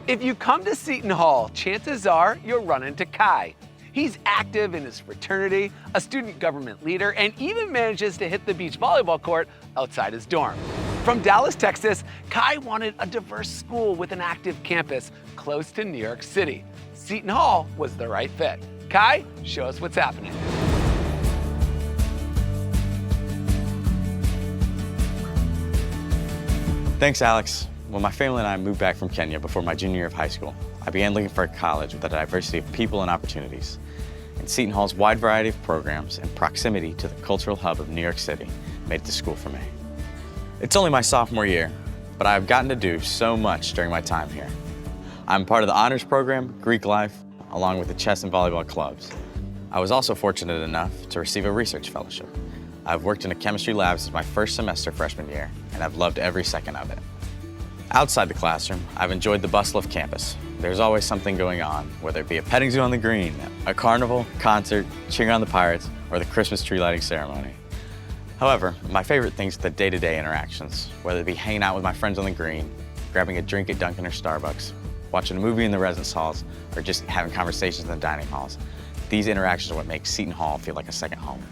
If you come to Seton Hall, chances are you'll run into Kai. He's active in his fraternity, a student government leader, and even manages to hit the beach volleyball court outside his dorm. From Dallas, Texas, Kai wanted a diverse school with an active campus close to New York City. Seton Hall was the right fit. Kai, show us what's happening. Thanks, Alex. When my family and I moved back from Kenya before my junior year of high school, I began looking for a college with a diversity of people and opportunities. And Seton Hall's wide variety of programs and proximity to the cultural hub of New York City made it the school for me. It's only my sophomore year, but I've gotten to do so much during my time here. I'm part of the honors program, Greek life, along with the chess and volleyball clubs. I was also fortunate enough to receive a research fellowship. I've worked in a chemistry lab since my first semester freshman year, and I've loved every second of it. Outside the classroom, I've enjoyed the bustle of campus. There's always something going on, whether it be a petting zoo on the green, a carnival, concert, cheering on the Pirates, or the Christmas tree lighting ceremony. However, my favorite things are the day-to-day interactions, whether it be hanging out with my friends on the green, grabbing a drink at Dunkin' or Starbucks, watching a movie in the residence halls, or just having conversations in the dining halls. These interactions are what make Seton Hall feel like a second home.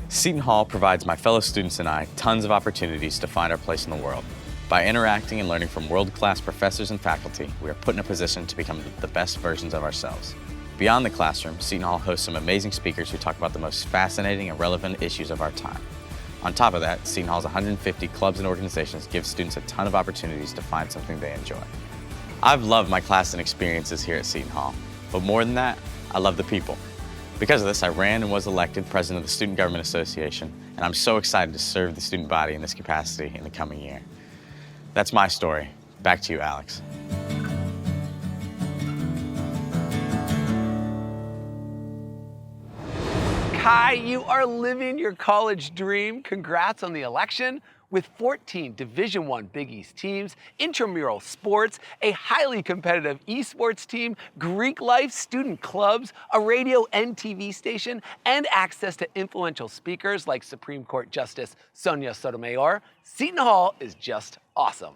Seton Hall provides my fellow students and I tons of opportunities to find our place in the world. By interacting and learning from world-class professors and faculty, we are put in a position to become the best versions of ourselves. Beyond the classroom, Seton Hall hosts some amazing speakers who talk about the most fascinating and relevant issues of our time. On top of that, Seton Hall's 150 clubs and organizations give students a ton of opportunities to find something they enjoy. I've loved my class and experiences here at Seton Hall, but more than that, I love the people. Because of this, I ran and was elected president of the Student Government Association, and I'm so excited to serve the student body in this capacity in the coming year. That's my story. Back to you, Alex. Kai, you are living your college dream. Congrats on the election. With 14 Division I Big East teams, intramural sports, a highly competitive esports team, Greek life, student clubs, a radio and TV station, and access to influential speakers like Supreme Court Justice Sonia Sotomayor, Seton Hall is just awesome.